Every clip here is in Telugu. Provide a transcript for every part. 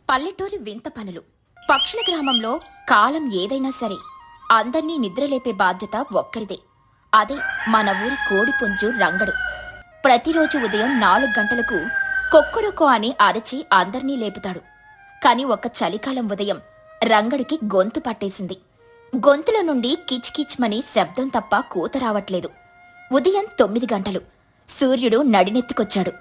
పల్లెటూరి వింత పనులు. పక్షుల గ్రామంలో కాలం ఏదైనా సరే అందర్నీ నిద్రలేపే బాధ్యత ఒక్కరిదే. అదే మన ఊరి కోడిపుంజు రంగడు. ప్రతిరోజు ఉదయం 4 గంటలకు కొక్కురొక్కో అని అరచి అందర్నీ లేపుతాడు. కాని ఒక చలికాలం ఉదయం రంగడికి గొంతు పట్టేసింది. గొంతులో నుండి కిచ్కిచ్మని శబ్దం తప్ప కూత రావట్లేదు. ఉదయం 9 గంటలు. సూర్యుడు నడినెత్తికొచ్చాడు.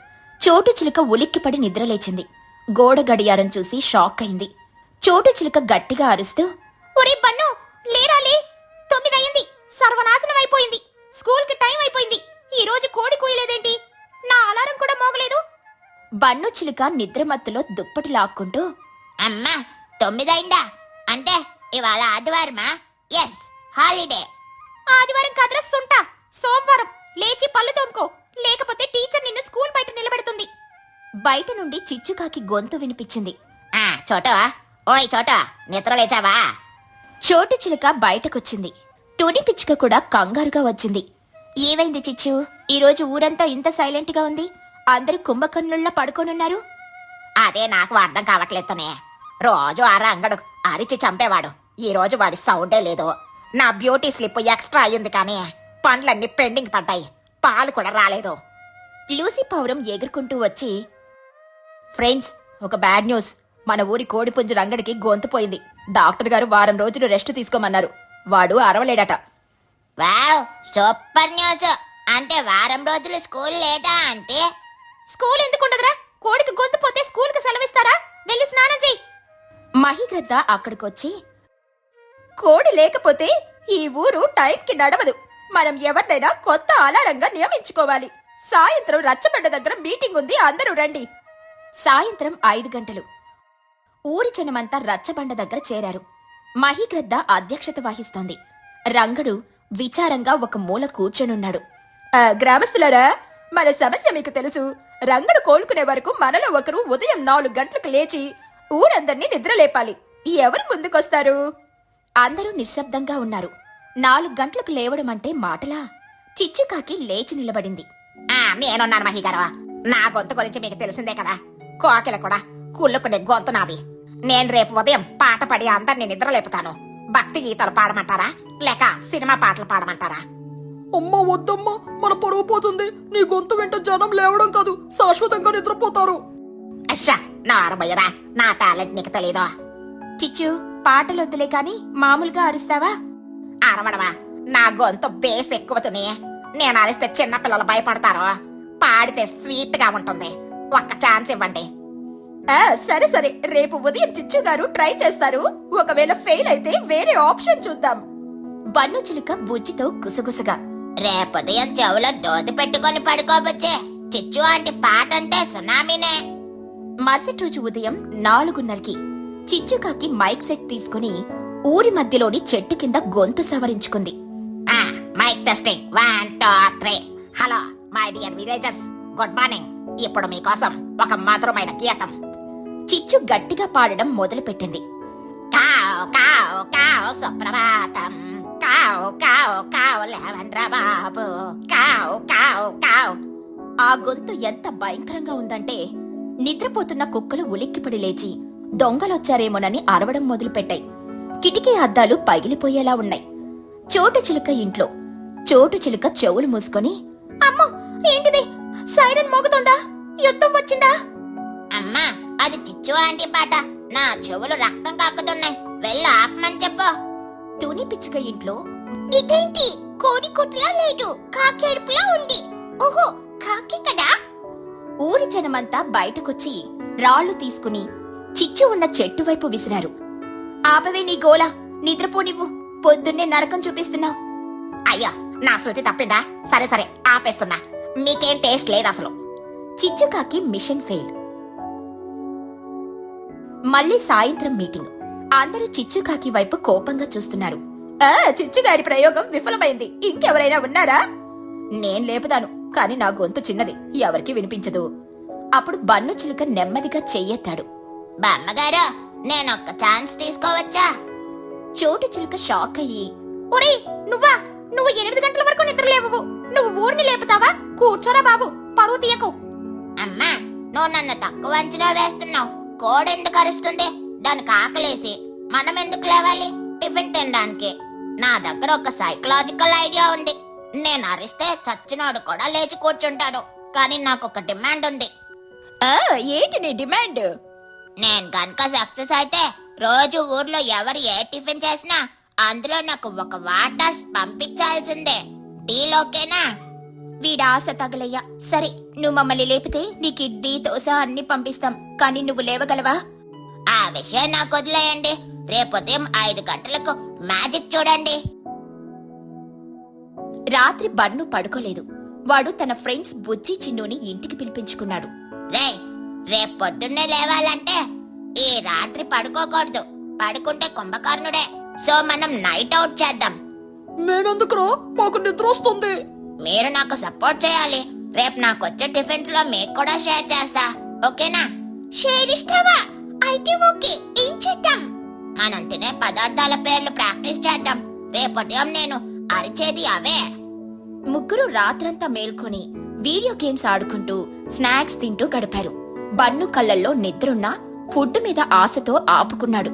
చోటు చిలుక ఉలిక్కిపడి నిద్రలేచింది. గోడ గడియారం చూసి షాక్ అయింది. చోటు చిలుక గట్టిగా అరుస్తూ, ఒరే బన్ను, లేరాలే, 9 అయింది, సర్వనాశనం అయిపోయింది, స్కూల్కి టైం అయిపోయింది, ఈ రోజు కోడి కూయలేదేంటి, నా అలారం కూడా మోగలేదు. బన్ను చిలుక నిద్రమత్తులో దుప్పటి లాక్కుంటూ, అమ్మా 9 అయిందా? అంటే ఇవాళ ఆదివారమా? Yes, holiday. ఆదివారం కదరస్తుంటా, సోమవారం, లేచి పళ్ళు తోముకో, లేకపోతే టీచర్ నిన్ను స్కూల్ బయట నిలబెడుతుంది. బయట నుండి చిచ్చుకాకి గొంతు వినిపించింది. చోట, ఓయ్ చోట, నిద్ర లేచావా? చోటు చిలుక బయటకొచ్చింది. తుని పిచ్చుక కూడా కంగారుగా వచ్చింది. ఏవైంది చిచ్చు, ఈరోజు ఊరంతా ఇంత సైలెంట్గా ఉంది, అందరూ కుంభకర్ణుల్లా పడుకోనున్నారు. అదే నాకు అర్థం కావట్లేదునే. రోజు ఆ రంగడు అరిచి చంపేవాడు, ఈ రోజు వాడి సౌండే లేదు. నా బ్యూటీ స్లిప్ ఎక్స్ట్రా అయ్యింది కానీ పండ్లన్నీ పెండింగ్ పడ్డాయి, పాలు కూడా రాలేదు. లూసీ పౌరం ఎగురుకుంటూ వచ్చి, ఫ్రెండ్స్, ఒక బ్యాడ్ న్యూస్, మన ఊరి కోడిపుంజు రంగడికి గొంతు పోయింది. డాక్టర్ గారు వారం రోజులు రెస్ట్ తీసుకోమన్నారు. వాడు అరవలేడట. Wow, super news. అంటే వారం రోజులు స్కూల్ లేదా? అంటే స్కూల్ ఎందుకుండదురా, కోడికి గొంతు పోతే స్కూల్కి సెలవిస్తారా? వెళ్ళి స్నానం చెయ్యి. మహిగ్రద్ద అక్కడికొచ్చి, కోడి లేకపోతే ఈ ఊరు టైంకి నడవదు, మనం ఎవరినైనా కొత్త అలారంగా నియమించుకోవాలి. సాయంత్రం రచ్చబండ దగ్గర మీటింగ్ ఉంది, అందరూ రండి. సాయంత్రం 5 గంటలు. ఊరి జనమంతా రచ్చబండ దగ్గర చేరారు. మహిగ్రద్ద అధ్యక్షత వహిస్తోంది. రంగడు విచారంగా ఒక మూల కూర్చొనున్నాడు. గ్రామస్తులారా, మన సమస్య మీకు తెలుసు. రంగడు కోలుకునే వరకు మనలో ఒకరు ఉదయం 4 గంటలకు లేచి ఊరందర్నీ నిద్రలేపాలి. ఎవరు ముందుకొస్తారు? అందరూ నిశ్శబ్దంగా ఉన్నారు. 4 గంటలకు లేవడం అంటే మాటలా? చిచ్చుకాకి లేచి నిలబడింది. నేనున్నాను మహిగారు. నా గొంతు గురించి మీకు తెలిసిందే కదా. కోకిల కూడా కుళ్ళుకునే గొంతు నాది. నేను రేపు ఉదయం పాట పాడి అందరినీ నిద్రలేపుతాను. భక్తి గీతాలు పాడమంటారా లేక సినిమా పాటలు పాడమంటారా? అమ్మ వద్దమ్మా, మన పరువు పోతుంది. నీ గొంతు వెంట జనం లేవడం కాదు, శాశ్వతంగా నిద్రపోతారు. అయ్యా, నా అరబయ్యరా, నా టాలెంట్ నీకు తెలీదు. చిచ్చు, పాటలొద్దులే కాని మామూలుగా అరుస్తావా? అరవడమా, నా గొంతు బేస్ ఎక్కువతుని. నేను అరిస్తే చిన్న పిల్లలు భయపడతారు. పాడితే స్వీట్ గా ఉంటుంది. ఒక్క ఛాన్స్ ఇవ్వండి. సరే సరే, రేపు ఉదయం చిచ్చు గారు ట్రై చేస్తారు. ఒకవేళ ఫెయిల్ అయితే వేరే ఆప్షన్ చూద్దాం. బన్ను చిలుక బుజ్జితో గుసగుసగా, రేపు ఉదయం చెవులో దోతి పెట్టుకొని పడుకోవచ్చే. చిచ్చు ఆంటీ పాట అంటే సునామీనే. మరుసటి రోజు ఉదయం 4:30కి చిచ్చుకాకి మైక్ సెట్ తీసుకుని ఊరి మధ్యలోని చెట్టు కింద గొంతు సవరించుకుంది. Mike testing 1 2 3. Hello my dear villagers, good morning. ఇప్పుడు మీకోసం ఒక మధురమైన గీతం. చిచ్చు గట్టిగా పాడడం మొదలుపెట్టింది. కావ్ కావ్ కావ్ సుప్రభాతం, కావ్ కావ్ కావ్ లేవండ్రా బాబు, కావ్ కావ్ కావ్. ఆ గొంతు ఎంత భయంకరంగా ఉందంటే నిద్రపోతున్న కుక్కలు ఉలిక్కిపడి లేచి దొంగలొచ్చారేమోనని అరవడం మొదలుపెట్టాయి. కిటికీ అద్దాలు పగిలిపోయేలా ఉన్నాయి. చోటు చిలుక ఇంట్లో. చోటు చిలుక చెవులు మూసుకొని, అమ్మో ఏంటిది, సైరన్ మోగుతోందా, యుద్ధం వచ్చిందా? అమ్మా, అది చిచ్చు ఆంటీ పాట. నా చెవులు రక్తం కాక్కుతున్నాయి, వెళ్ళి ఆపమని చెప్పు. తుని పిచ్చుక ఇంట్లో. ఇదేంటి, కోడి కుట్లా లేదు, కాకేడుపులా ఉంది. ఓహో, కాకి కదా. ఊరి జనమంతా బయటకొచ్చి రాళ్లు తీసుకుని చిచ్చు ఉన్న చెట్టు వైపు విసిరారు. ఆపవే నీ గోల, నిద్రపోనివ్వు, పొద్దున్నే నరకం చూపిస్తున్నావు. అయ్యా, నా శృతి తప్పిందా? సరే సరే, ఆపేస్తున్నా. మీకేం టేస్ట్ లేదు అసలు. చిచ్చుకాకి మిషన్ ఫెయిల్. మళ్ళీ సాయంత్రం మీటింగ్. అందరూ చిచ్చుకాకి వైపు కోపంగా చూస్తున్నారు. చిచ్చుగారి ప్రయోగం విఫలమైంది, ఇంకెవరైనా ఉన్నారా? నేను లేపుతాను, కాని నా గొంతు చిన్నది, ఎవరికి వినిపించదు. అప్పుడు బన్ను చిలుక నెమ్మదిగా చెయ్యెత్తాడు. బామ్మగారు, నేనొక్క ఛాన్స్ తీసుకోవచ్చా? చోటు చిలుక షాక్ అయ్యి, ఒరే నువ్వా, నువ్వు 8 గంటల వరకు నిద్రలేవు, నువ్వు ఊరిని లేపుతావా? కూర్చోరా బాబు, పరువు తీయకు. అమ్మా, నువ్వు నన్ను తక్కువ అంచనా వేస్తున్నావు. కోడెందుకు అరుస్తుంది? దానికి ఆకలేసి మనం ఎందుకు లేవాలి టిఫిన్ తినడానికి? నా దగ్గర ఒక సైకలాజికల్ ఐడియా ఉంది. నేను అరిస్తే చచ్చినోడు కూడా లేచి కూర్చుంటాడు. కానీ నాకు ఒక డిమాండ్ ఉంది. ఏంటి నీ డిమాండ్? నేను గనక సక్సెస్ అయితే రోజు ఊర్లో ఎవరు ఏ టిఫిన్ చేసినా అందులో నాకు ఒక వాటా పంపించాల్సిందే. డీలోకేనా? వీడి ఆశ తగలయ్యా. సరే, నువ్వు మమ్మల్ని లేపితే నీకు ఇడ్లీ దోశ అన్ని పంపిస్తాం. కానీ నువ్వు లేవగలవా? ఆ విషయం నాకు వదిలేయండి. రేపు ఉదయం 5 గంటలకు మ్యాజిక్ చూడండి. రాత్రి బన్ను పడుకోలేదు. వాడు తన ఫ్రెండ్స్ బుజ్జి చిన్నుని ఇంటికి పిలిపించుకున్నాడు. రేపు పొద్దున్నే లేవాలంటే ఈ రాత్రి పడుకోకూడదు. పడుకుంటే కుంభకర్ణుడే. సో మనం నైట్ అవుట్ చేద్దాం. మేమెందుకురా? మాకు నిద్ర వస్తుంది. మీరు నాకు సపోర్ట్ చేయాలి. రేపు నాకు వచ్చే టిఫిన్స్ లో మీకు కూడా షేర్ చేస్తా. ఓకేనా? షేర్ ఇస్తావా? అయితే ఓకే. ఏం చేద్దాం? మనం తినే పదార్థాల పేర్లు ప్రాక్టీస్ చేద్దాం. రేపు ఉదయం నేను అరిచేది అవే. ముగ్గురు రాత్రంతా మేల్కొని వీడియో గేమ్స్ ఆడుకుంటూ స్నాక్స్ తింటూ గడిపారు. బన్ను కళ్ళల్లో నిద్రున్నా ఫుడ్ మీద ఆశతో ఆపుకున్నాడు.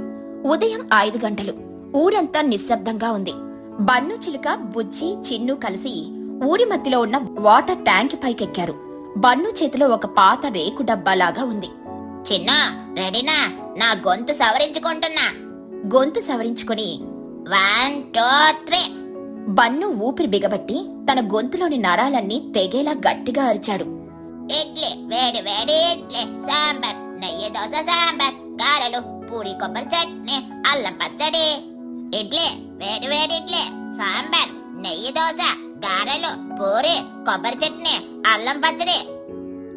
ఉదయం 5 గంటలు. ఊరంతా నిశ్శబ్దంగా ఉంది. బన్ను చిలుక, బుజ్జి, చిన్ను కలిసి ఊరి మధ్యలో ఉన్న వాటర్ ట్యాంక్ పైకెక్కారు. బన్ను చేతిలో ఒక పాత రేకు డబ్బాలాగా ఉంది. చిన్న రెడీనా? నా గొంతు సవరించుకుంటున్నా. గొంతు సవరించుకుని 1 2 3. బన్ను ఊపిరి బిగబట్టి తన గొంతులోని నరాలన్నీ తెగేలా గట్టిగా అరిచాడు. ఇడ్లీ, వేడి వేడి ఇడ్లీ, సాంబార్, నెయ్యి దోశ, సాంబార్, గారెలు, పూరి కొబ్బరి చట్నీ, అల్లం పచ్చడి. ఇడ్లీ, వేడి వేడి ఇడ్లీ, సాంబార్, నెయ్యి దోశ, గారెలు, పూరి కొబ్బరి చట్నీ, అల్లం పచ్చడి.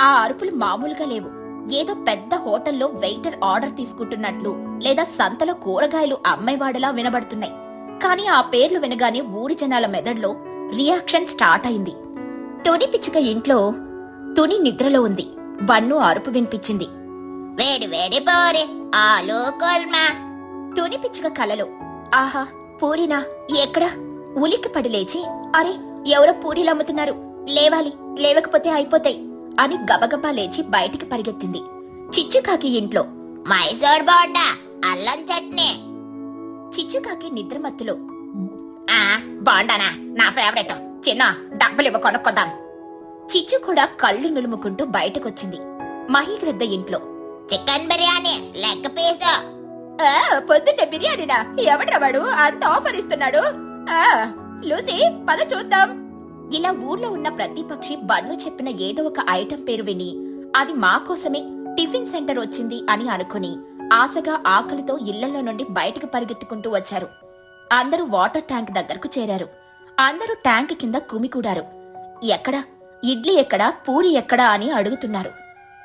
ఆ అరుపులు మామూలుగా లేవు. ఏదో పెద్ద హోటల్లో వెయిటర్ ఆర్డర్ తీసుకుంటున్నట్లు లేదా సంతలో కూరగాయలు అమ్మేవాడిలా వినబడుతున్నాయి. కానీ ఆ పేర్లు వినగానే ఊరి జనాల మెదడులో రియాక్షన్ స్టార్ట్ అయింది. తుని పిచ్చుక ఇంట్లో తుని నిద్రలో ఉంది. బన్ను అరుపు వినిపించింది. వేడి వేడి పూరి, ఆలు కుర్మా. తుని పిచ్చుక కలలో, ఆహా, పూరినా? ఎక్కడా? ఉలిక్కిపడి లేచి, అరే, ఎవరో పూరీలు అమ్ముతున్నారు, లేవాలి, లేవకపోతే అయిపోతాయి అని గబగబా లేచి బయటికి పరిగెత్తింది. చిచ్చుకాకి ఇంట్లో మైసూర్ బోండా, అల్లం చట్నీ. చిచ్చుకాకి నిద్రమత్తులో, బాండానా? నా ఫేవరెట్. చిన్న డబ్బులు ఇవ్వ, కొనుక్కుందాం. చిచ్చు కూడా కళ్ళు నులుముకుంటూ బయటకొచ్చింది. మహీగ్రద్ద ఇంట్లో చికెన్ బిర్యానీ, లెగ్ పీస్. పొద్దున్నే బిర్యానీనా? ఎవడ్రా వాడు అంత ఆఫర్ ఇస్తున్నాడు? లూసీ, పద చూద్దాం. ఇలా ఊర్లో ఉన్న ప్రతి పక్షి బన్ను చెప్పిన ఏదో ఒక ఐటెం పేరు విని అది మా కోసమే టిఫిన్ సెంటర్ వచ్చింది అని అనుకుని ఆశగా ఆకలితో ఇళ్లలో నుండి బయటకు పరిగెత్తుకుంటూ వచ్చారు. అందరూ వాటర్ ట్యాంక్ దగ్గరకు చేరారు. అందరూ ట్యాంక్ కింద కుమికూడారు. ఎక్కడా? ఇడ్లీ ఎక్కడా? పూరి ఎక్కడా అని అడుగుతున్నారు.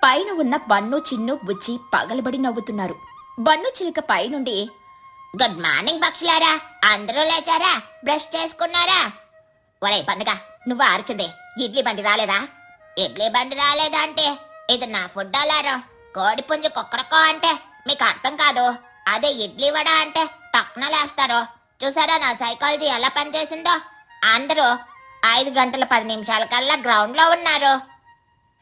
పైన ఉన్న బన్ను, చిన్ను, బుజ్జి పగలబడి నవ్వుతున్నారు. బన్ను చిలుక పైనుండి, గుడ్ మార్నింగ్ పక్షులారా, అందరూ లేచారా? బ్రష్ చేసుకున్నారా? ఒరే పండుగ, నువ్వు అరిచింది ఇడ్లీ బండి రాలేదా? ఇడ్లీ బండి రాలేదా అంటే ఇది నా ఫుడ్ అలారం. కోడి పుంజు కుక్కరకో అంటే మీకు అర్థం కాదు. అదే ఇడ్లీ వడ అంటే టక్న లేస్తారు. చూసారా నా సైకాలజీ ఎలా పనిచేసిందో? అందరూ 5 గంటల 10 నిమిషాల కల్లా గ్రౌండ్ లో ఉన్నారు.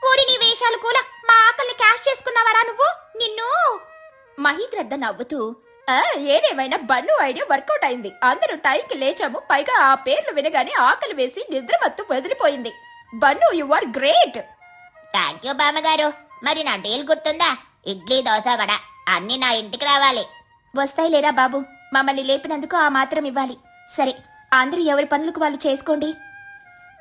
ఊరి నీ వేషాలు కూడా మా ఆకలిని క్యాష్ చేసుకున్నావరా నువ్వు? నిన్ను. మహీగ్రద్ద నవ్వుతూ, ఏదేమైనా బన్ను ఐడియా వర్కౌట్ అయింది. అందరూ టైంకి లేచాము. పైగా ఆ పేర్లు వినగానే ఆకలి వేసి నిద్రమత్తు వదిలిపోయింది. Bunnu, you are great. Thank you బామ్మగారు. మరి నా డీల్ గుర్తుందా? ఇడ్లీ, దోశ, వడ అన్ని నా ఇంటికి రావాలి. వస్తాయి లేరా బాబు, మమ్మల్ని లేపినందుకు ఆ మాత్రం ఇవ్వాలి. సరే, అందరూ ఎవరి పనులకు వాళ్ళు చేసుకోండి.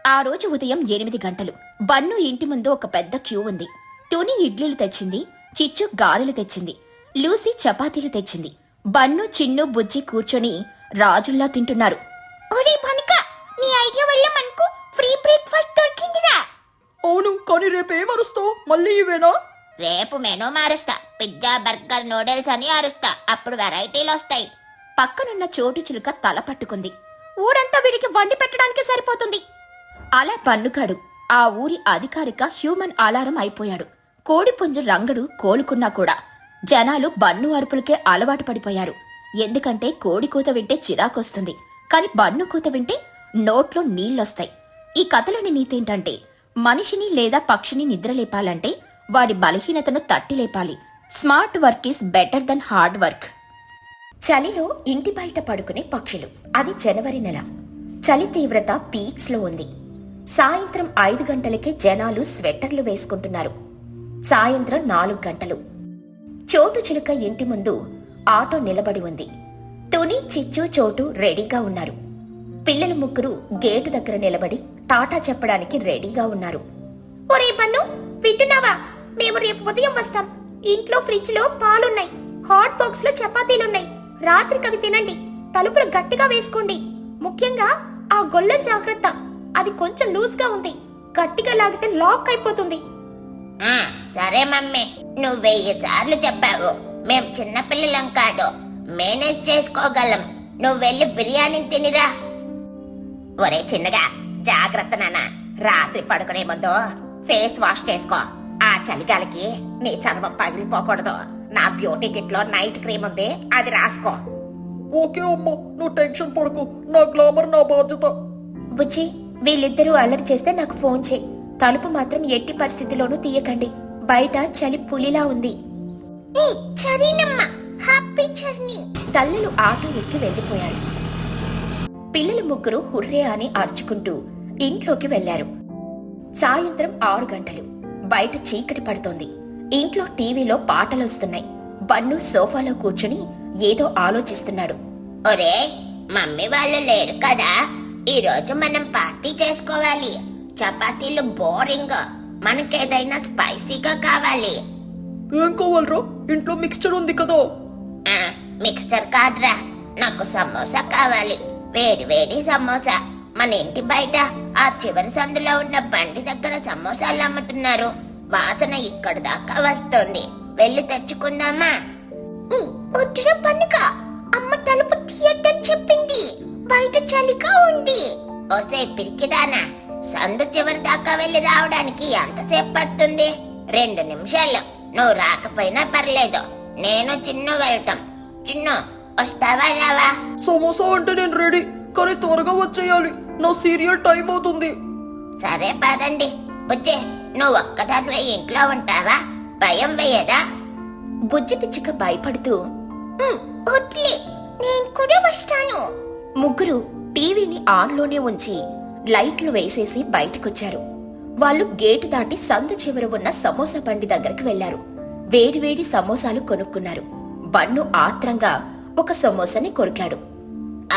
ఆ రోజు ఉదయం 8 గంటలు. బన్ను ఇంటి ముందు ఒక పెద్ద క్యూ ఉంది. తుని ఇడ్లీలు తెచ్చింది, చిచ్చు గారెలు తెచ్చింది, లూసీ చపాతీలు తెచ్చింది. బన్ను, చిన్ను, బుజ్జి కూర్చొని రాజుల్లా తింటున్నారు. ఒరే పనిక, నీ ఐడియా వల్ల మనకు ఫ్రీ బ్రేక్ఫాస్ట్ దొరికిందిరా. అవును, కానీ రేపేమరుస్తావు? మళ్ళీ ఇవేనా? రేపు మెనూ మారుస్తా. పిజ్జా, బర్గర్, నూడిల్స్ అని అరుస్తా. అప్పుడు వెరైటీలు వస్తాయి. పక్కనున్న చోటు చిలుక తల పట్టుకుంది. ఊరంతా వీడికి వండి పెట్టడానికి సరిపోతుంది. అలా పన్నుకాడు ఆ ఊరి అధికారిక హ్యూమన్ అలారం అయిపోయాడు. కోడిపుంజు రంగడు కోలుకున్నా కూడా జనాలు బన్ను అరుపులకే అలవాటు పడిపోయారు. ఎందుకంటే కోడి కూత వింటే చిరాకొస్తుంది, కాని బన్ను కూత వింటే నోట్లో నీళ్లొస్తాయి. ఈ కథలోని నీతేంటంటే, మనిషిని లేదా పక్షిని నిద్రలేపాలంటే వాడి బలహీనతను తట్టిలేపాలి. Smart work is better than hard work. చలిలో ఇంటి బయట పడుకునే పక్షులు. అది జనవరి నెల. చలి తీవ్రత పీక్స్ లో ఉంది. సాయంత్రం 5 గంటలకే జనాలు స్వెట్టర్లు వేసుకుంటున్నారు. సాయంత్రం 4 గంటలు. చోటు చిలుక ఇంటి ముందు ఆటో నిలబడి ఉంది. తుని, చిచ్చు, చోటు రెడీగా ఉన్నారు. పిల్లలు ముగ్గురు గేటు దగ్గర నిలబడి టాటా చెప్పడానికి రెడీగా ఉన్నారు. ఒరే పన్ను, వింటున్నావా? మేము రేపు ఉదయం వస్తాం. ఇంట్లో ఫ్రిడ్జ్ లో పాలున్నాయి, హాట్ బాక్స్ లో చపాతీలున్నాయి. రాత్రికి అవి తినండి. తలుపులు గట్టిగా వేసుకోండి. ముఖ్యంగా ఆ గొల్లం జాగ్రత్త, అది కొంచెం లూజ్ గా ఉంది. గట్టిగా లాగితే లాక్ అయిపోతుంది. సరే మమ్మీ, నువ్వు 1000 సార్లు చెప్పావు. మేం చిన్నపిల్లలం కాదు, మేనేజ్ చేసుకోగలం. నువ్వు వెళ్ళి బిర్యానీ తినిరా. ఒరే చిన్నగా, జాగ్రత్త నాన్న. రాత్రి పడుకునే ముందు ఫేస్ వాష్ చేసుకో. ఆ చలిగాలికి నీ చర్మం పగిలిపోకూడదు. నా బ్యూటీ కిట్ లో నైట్ క్రీమ్ ఉంది, అది రాసుకో. ఓకే అమ్మా, నువ్వు టెన్షన్ పడకు. నా గ్లామర్ నా బాధ్యత. బుజ్జి, వీళ్ళిద్దరూ అల్లరి చేస్తే నాకు ఫోన్ చేయి. తలుపు మాత్రం ఎట్టి పరిస్థితిలోనూ తీయకండి. బయట చలి పులిలా ఉంది. సరేనమ్మా, హ్యాపీ జర్నీ. తల్లులు ఆటో ఎక్కి వెళ్లిపోయారు. పిల్లలు ముగ్గురు హుర్రే అని అరుచుకుంటూ ఇంట్లోకి వెళ్లారు. సాయంత్రం 6 గంటలు. బయట చీకటి పడుతోంది. ఇంట్లో టీవీలో పాటలొస్తున్నాయి. బన్ను సోఫాలో కూర్చుని ఏదో ఆలోచిస్తున్నాడు. ఒరే, మమ్మీ వాళ్ళు లేరు కదా, ఈ రోజు మనం పార్టీ చేసుకోవాలి. చపాతీలు బోరింగ్, మనకేదైనా స్పైసీగా కావాలి. ఏం కావాలరా? ఇంట్లో మిక్స్చర్ ఉంది కదా. మిక్స్చర్ కాదురా, నాకు సమోసా కావాలి. వేడి వేడి సమోసా. మన ఇంటి బయట ఆ చివరి సందులో ఉన్న బండి దగ్గర సమోసాలు అమ్ముతున్నారు. వాసన ఇక్కడ దాకా వస్తుంది. వెళ్ళి తెచ్చుకుందామా? వద్దురా పండుగ, అమ్మ తలుపు తీయద్దని చెప్పింది. బయట చలిగా ఉంది. ఓసే పిరికిదానా, సందు చివరి దాకా వెళ్ళి రావడానికి ఎంతసేపు పడుతుంది? 2 నిమిషాలు. నువ్వు రాకపోయినా పర్లేదు, నేను చిన్ను వెళ్తాం. చిన్ను, వస్తావా రావా? సమోసా అంటే నేను రెడీ, కానీ త్వరగా వచ్చేయాలి. నా సీరియల్ టైం అవుతుంది. సరే పదండి. బుజ్జి, నువ్వు ఒక్కదానివే ఇంట్లో ఉంటావా? భయం వేయదా? బుజ్జి పిచ్చుక భయపడుతూ వద్దులే, నేను కూడా వస్తాను. ముగ్గురు టీవీని ఆన్లోనే ఉంచి లైట్లు వేసేసి బయటకొచ్చారు. వాళ్ళు గేటు దాటి సందు చివర ఉన్న సమోసా బండి దగ్గరికి వెళ్లారు. వేడివేడి సమోసాలు కొనుక్కున్నారు. బన్ను ఆత్రంగా ఒక సమోసాని కొరికాడు.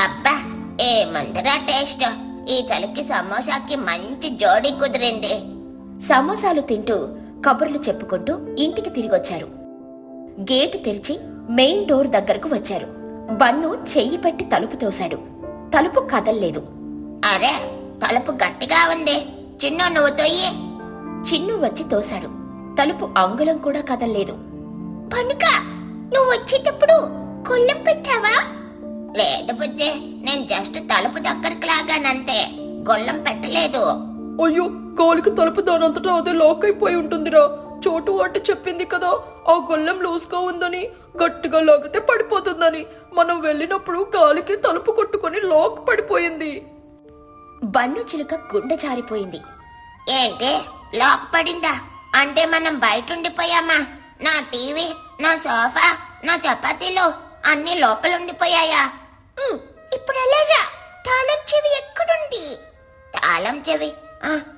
అబ్బా, ఏమందరా టేస్ట్! ఈ చలికి సమోసాకి మంచి జోడీ కుదిరింది. సమోసాలు తింటూ కబుర్లు చెప్పుకుంటూ ఇంటికి తిరిగొచ్చారు. గేటు తెరిచి మెయిన్ డోర్ దగ్గరకు వచ్చారు. బన్ను చెయ్యి పెట్టి తలుపు తోశాడు. తలుపు కదల్లేదు. అరే, తలుపు గట్టిగా ఉంది. చిన్ను, నువ్వు తొయ్యి. చిన్ను వచ్చి తోశాడు. తలుపు అంగుళం కూడా కదల్లేదు. పండుగ, నువ్వు వచ్చేటప్పుడు కొల్లం పెట్టావా? లేదు బుజ్జి, నేను జస్ట్ తలుపు దగ్గరికి లాగానంతే, గొల్లం పెట్టలేదు. అయ్యో, గాలికి తలుపు దానంతటా అదే లాక్ అయిపోయి ఉంటుందిరా. చోటు అంటే చెప్పింది కదా, ఆ గొల్లెం లూజ్ గా ఉందని, గట్టిగా లాగితే పడిపోతుందని. మనం వెళ్ళినప్పుడు గాలికి తలుపు కొట్టుకొని లాక్ పడిపోయింది. బన్ను చిలుక గుండె జారిపోయింది. ఏంటి, లాక్ పడిందా? అంటే మనం బయట ఉండిపోయామా? నా టీవీ, నా సోఫా, నా చపాతీలు అన్ని లోపల ఉండిపోయాయా? ఇప్పుడు ఎలారా? తాళం చెవి ఎక్కడుంది? తాళం చెవి?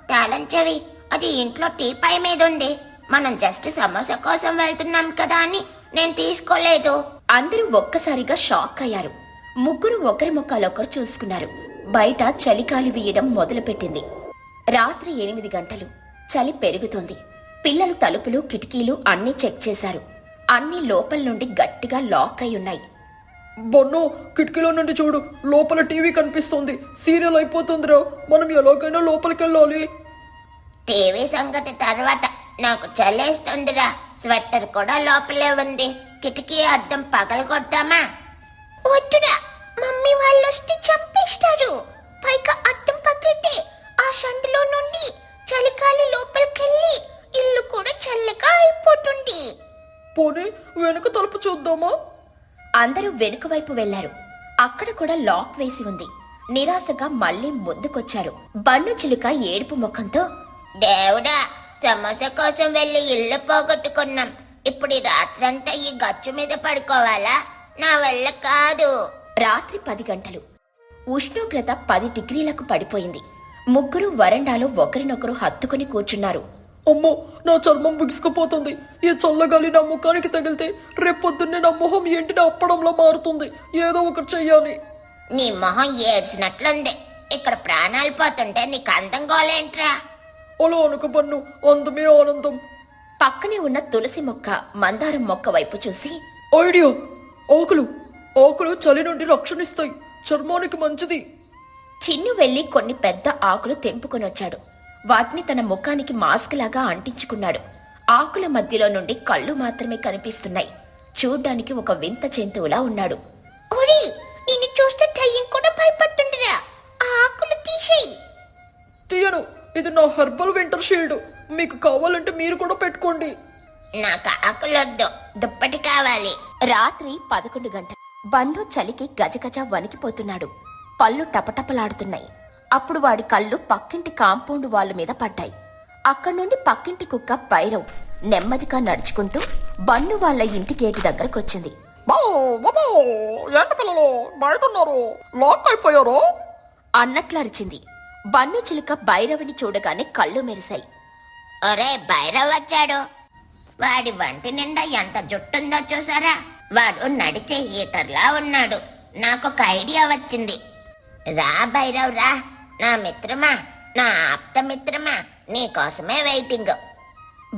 తాళం చెవి అది ఇంట్లో టీపాయ్ మీద ఉంది. మనం జస్ట్ సమోసా కోసం వెళ్తున్నాం కదా అని నేను తీసుకోలేదు. అందరూ ఒక్కసారిగా షాక్ అయ్యారు. ముగ్గురు ఒకరి ముఖాలొకరు చూసుకున్నారు. బయట చలిగాలి వీయడం మొదలుపెట్టింది. రాత్రి 8 గంటలు. చలి పెరుగుతోంది. పిల్లలు తలుపులు, కిటికీలు అన్నీ చెక్ చేశారు. అన్నీ లోపల నుండి గట్టిగా లాక్ అయి ఉన్నాయి. బన్ను, కిటికీలో నుండి చూడు, లోపల టీవీ కనిపిస్తుంది. సీరియల్ అయిపోతుందిరా, మనం ఎలాగైనా లోపలికెళ్ళాలి. టీవీ సంగతి తర్వాత, నాకు చలేస్తుందిరా. స్వెట్టర్ కూడా లోపలే ఉంది. కిటికీ అద్దం పగలగొద్దామా? వద్దురా, మమ్మీ వాళ్ళు వస్తే చంపేస్తారు. పైగా అద్దం పగిలితే ఆ సందులో నుండి చలికాలి లోపలికెళ్ళి ఇల్లు కూడా చల్లగా అయిపోతుంది. పోనీ వెనక తలుపు చూద్దామా? అందరూ వెనుక వైపు వెళ్లారు. అక్కడ కూడా లాక్ వేసి ఉంది. నిరాశగా మళ్లీ ముందుకొచ్చారు. బన్ను చిలుక ఏడుపు ముఖంతో, దేవుడా, సమోసా కోసం వెళ్ళి ఇల్లు పోగొట్టుకున్నాం. ఇప్పుడు ఈ రాత్రంతా ఈ గచ్చు మీద పడుకోవాలా? నా వల్ల కాదు. రాత్రి 10 గంటలు. ఉష్ణోగ్రత 10 డిగ్రీలకు పడిపోయింది. ముగ్గురు వరండాలో ఒకరినొకరు హత్తుకుని కూర్చున్నారు. అమ్మో, నా చర్మం బిగుసుకుపోతుంది. ఈ చల్లగాలి నా ముఖానికి తగిలితే రేపొద్దున్నే నా మొహం ఎండిన అప్పడంలో మారుతుంది. ఏదో ఒకటి చెయ్యాలి. నీ మొహం ఏడ్చినట్లుంది. ఇక్కడ ప్రాణాలు పోతుంటే నీకు అందం గోలేంట్రా? అలా అనుకు బన్ను, అందమే ఆనందం. పక్కనే ఉన్న తులసి మొక్క, మందారం మొక్క వైపు చూసి, ఐడియా! ఆకులు చలి నుండి రక్షణిస్తాయి. చర్మానికి మంచిది. చిన్ను వెళ్లి కొన్ని పెద్ద ఆకులు తెంపుకొనొచ్చాడు. వాటిని తన ముఖానికి మాస్క్ లాగా అంటించుకున్నాడు. ఆకుల మధ్యలో నుండి కళ్ళు మాత్రమే కనిపిస్తున్నాయి. చూడ్డానికి ఒక వింత జంతువులా ఉన్నాడు. ఒరి, నిన్ను చూస్తే టయ్యం కూడా భయపడుతుందిరా. ఆ ఆకులు తీసేయి. తీయను. ఇది నా హెర్బల్ వింటర్ షీల్డ్. మీకు కావాలంటే మీరు కూడా పెట్టుకోండి. నాకు ఆకులొద్దు, దుప్పటి కావాలి. రాత్రి 11 గంటలు. బండు చలికి గజగజ వణికిపోతున్నాడు. పళ్ళు టపటపలాడుతున్నాయి. అప్పుడు వాడి కళ్ళు పక్కింటి కాంపౌండ్ వాల్ మీద పడ్డాయి. అక్కడి నుండి పక్కింటి కుక్క భైరవ్ నెమ్మదిగా నడుచుకుంటూ బన్ను వాళ్ళ ఇంటి గేటు దగ్గరకొచ్చింది. ఏంటి పిల్లలు బయటున్నారు? లాక్ అయిపోయారు అన్నట్లు అరిచింది. బన్ను చిలుక భైరవుని చూడగానే కళ్ళు మెరిశాయి. ఒరే, భైరవ్ వచ్చాడు. వాడి వంటి నిండా ఎంత జుట్టుందో చూసారా? వాడు నడిచే హీటర్లా ఉన్నాడు. నాకొక ఐడియా వచ్చింది. రా భైరవ్ రా, నా మిత్రమా, నా ఆప్త మిత్రమా, నీకోసమే వెయిటింగ్.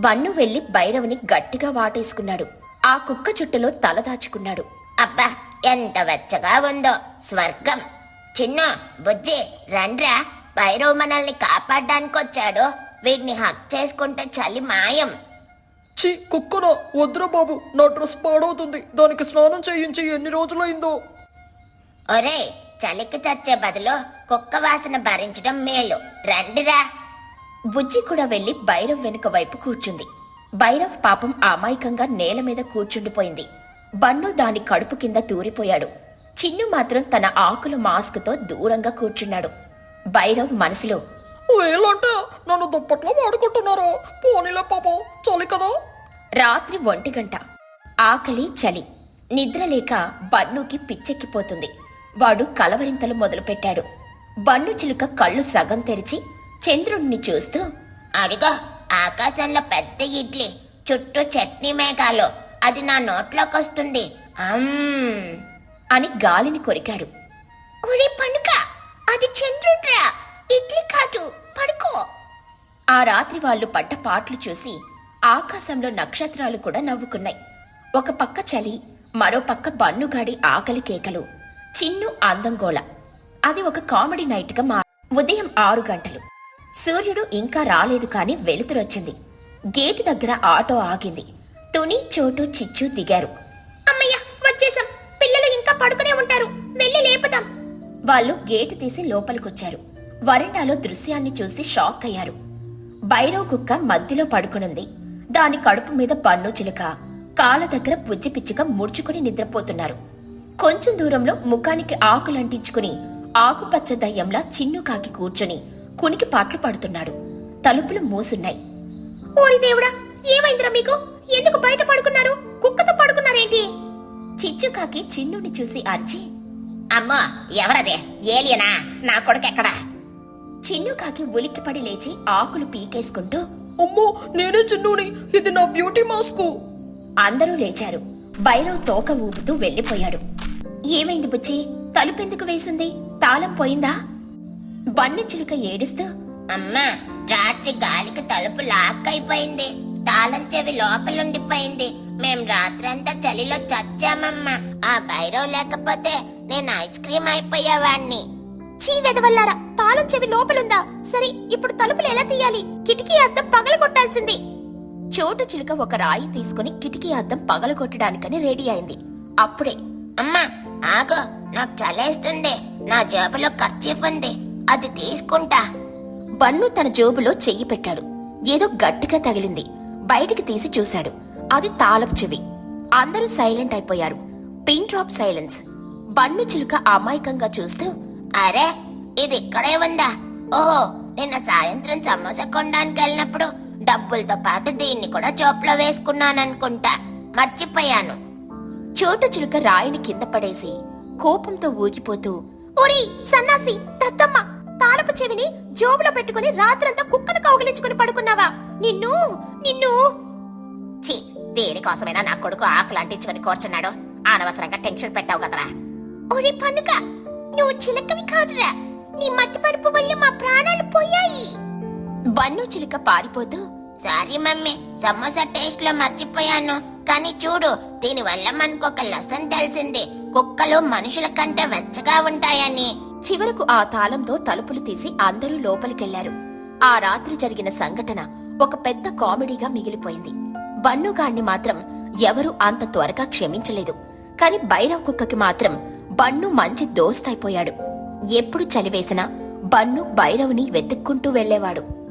బన్ను వెళ్లి భైరవుని గట్టిగా వాటేసుకున్నాడు. ఆ కుక్క చుట్టలో తల దాచుకున్నాడు. అబ్బా, ఎంత వెచ్చగా ఉందో, స్వర్గం. చిన్ను, బుజ్జి, రండ్రా. భైరవ్ మనల్ని కాపాడడానికి వచ్చాడు. వీడిని హక్ చేసుకుంటే చలి మాయం. చి కుక్కనా? వద్దురా బాబు, నా డ్రెస్ పాడవుతుంది. దానికి స్నానం చేయించి ఎన్ని రోజులైందో. ఒరే, చలికి చచ్చే బదులు కుక్క వాసన భరించడం మేలు. రండిరా. బుజ్జి కూడా వెళ్లి భైరవ్ వెనుక వైపు కూర్చుంది. భైరవ్ పాపం అమాయకంగా నేల మీద కూర్చుండిపోయింది. బన్ను దాని కడుపు కింద తూరిపోయాడు. చిన్ను మాత్రం తన ఆకుల మాస్క్తో దూరంగా కూర్చున్నాడు. భైరవ్ మనసులో, వీళ్ళంటే నన్ను దుప్పట్లో వాడుకుంటున్నారు. పోనీలే పాపం, చలి కదా. రాత్రి 1 గంట. ఆకలి, చలి, నిద్రలేక బన్నుకి పిచ్చెక్కిపోతుంది. వాడు కలవరింతలు మొదలుపెట్టాడు. బన్ను చిలుక కళ్ళు సగం తెరిచి చంద్రుణ్ణి చూస్తూ, అడిగో, ఆకాశంలో పెద్ద ఇడ్లీ, చుట్టూ చట్నీ మేఘాలు. అది నా నోట్లోకి వస్తుంది. అని గాలిని కొరికాడు. ఒరే పనుక, అది చంద్రుడ్రా, ఇడ్లీ కాదు. పడుకో. ఆ రాత్రి వాళ్ళు పడ్డ పాట్లు చూసి ఆకాశంలో నక్షత్రాలు కూడా నవ్వుకున్నాయి. ఒక పక్క చలి, మరో పక్క బన్నుగాడి ఆకలి కేకలు, చిన్ను అందంగోళ. అది ఒక కామెడీ నైట్గా ఉదయం 6 గంటలు. సూర్యుడు ఇంకా రాలేదు కాని వెలుతురొచ్చింది. గేటు దగ్గర ఆటో ఆగింది. తుని, చోటు, చిచ్చు దిగారు. అమ్మయ్య, వచ్చేసాం. పిల్లలు ఇంకా పడుకునే ఉంటారు. వెళ్ళి లేపుదాం. వాళ్ళు గేటు తీసి లోపలికొచ్చారు. వరండాలో దృశ్యాన్ని చూసి షాక్ అయ్యారు. భైరవ్ కుక్క మధ్యలో పడుకునుంది. దాని కడుపు మీద బన్ను చిలుక, కాళ్ళ దగ్గర బుజ్జి పిచ్చుక ముడుచుకుని నిద్రపోతున్నారు. కొంచెం దూరంలో ముఖానికి ఆకులంటించుకుని ఆకుపచ్చ దయ్యంలా చిన్ను కాకి కూర్చుని కునికి పాట్లు పడుతున్నాడు. తలుపులు మూసున్నాయి. ఓరి దేవుడా, ఏమైందిరా మీకు? ఎందుకు బయట పడుకున్నారు? కుక్కతో పడుకున్నారేంటి? చిచ్చుకాకి చిన్నుని చూసి అరిచి, అమ్మో, ఎవరదే? ఏలియనా? నా కొడుకు ఎక్కడా? చిన్నుకాకి ఉలిక్కిపడి లేచి ఆకులు పీకేసుకుంటూ, అమ్మో, నేనే చిన్నూని. ఇది నా బ్యూటీ మాస్కు. అందరూ లేచారు. భైరవ్ తోక ఊపుతూ వెళ్లిపోయాడు. ఏమైంది బుచ్చి? తలుపెందుకు వేసింది? తాళం పోయిందా? బన్ను చిలుక ఏడుస్తూ, అమ్మా, రాత్రి గాలికి తలుపు లాక్ అయిపోయింది. తాళం చెవి లోపలుండిపోయింది. మేం రాత్రంతా చలిలో చచ్చామమ్మా. ఆ భైరవ్ లేకపోతే నేను ఐస్ క్రీమ్ అయిపోయేవాణ్ణి. చీ వెదవల్లారా, తాళం చెవి లోపలుందా? సరే, ఇప్పుడు తలుపులు ఎలా తీయాలి? కిటికీ అద్దం పగల కొట్టాల్సింది. చోటు చిలుక ఒక రాయి తీసుకుని కిటికీ అద్దం పగలగొట్టడానికని రెడీ అయింది. అప్పుడే, అమ్మా ఆగు, నాకు చలేస్తుంది. నా జేబులో కర్చీఫ్ ఉంది, అది తీసుకుంటా. బన్ను తన జోబులో చెయ్యి పెట్టాడు. ఏదో గట్టిగా తగిలింది. బయటికి తీసి చూశాడు. అది తాళపు చెవి. అందరూ సైలెంట్ అయిపోయారు. Pin drop silence. బన్ను చిలుక అమాయకంగా చూస్తూ, అరే, ఇది ఇక్కడే ఉందా? ఓహో, నిన్న సాయంత్రం సమోసా కొనడానికి వెళ్ళినప్పుడు డబ్బులతో పాటు దీన్ని కూడా జోబులో వేసుకున్నాననుకుంటా. మర్చిపోయాను. చోటు చిలుక రాయిని కింద పడేసి కోపంతో ఊగిపోతూ, ఒరి సన్నాసి దద్దమ్మ, తాళపు చెవిని జోబులో పెట్టుకుని రాత్రంతా కుక్కను కౌగిలించుకుని పడుకున్నావా? నిన్ను నిన్ను ఛీ, దేనికోసమైనా నా కొడుకు ఆకులు అంటించుకుని కూర్చున్నాడు. అనవసరంగా టెన్షన్ పెట్టావు కదరా. ఒరి పన్నుక, నువ్వు చిలకవి కాదురా. నీ మట్టి పడుపు వల్ల మా ప్రాణాలు పోయాయి. బన్ను చిలుక పారిపోతూ, సారీ మమ్మీ, సమోసా టేస్ట్ లో మర్చిపోయాను. కానీ చూడు, దీని వల్ల మనకు ఒక లెసన్ తెలిసింది. కుక్కలు మనుషుల కంటే వెచ్చగా ఉంటాయని. చివరకు ఆ తాళంతో తలుపులు తీసి అందరూ లోపలికెళ్లారు. ఆ రాత్రి జరిగిన సంఘటన ఒక పెద్ద కామెడీగా మిగిలిపోయింది. బన్నుగాణ్ణి మాత్రం ఎవరూ అంత త్వరగా క్షమించలేదు. కాని భైరవ్ కుక్కకి మాత్రం బన్ను మంచి దోస్తైపోయాడు. ఎప్పుడు చలివేసినా బన్ను భైరవుని వెతుక్కుంటూ వెళ్లేవాడు.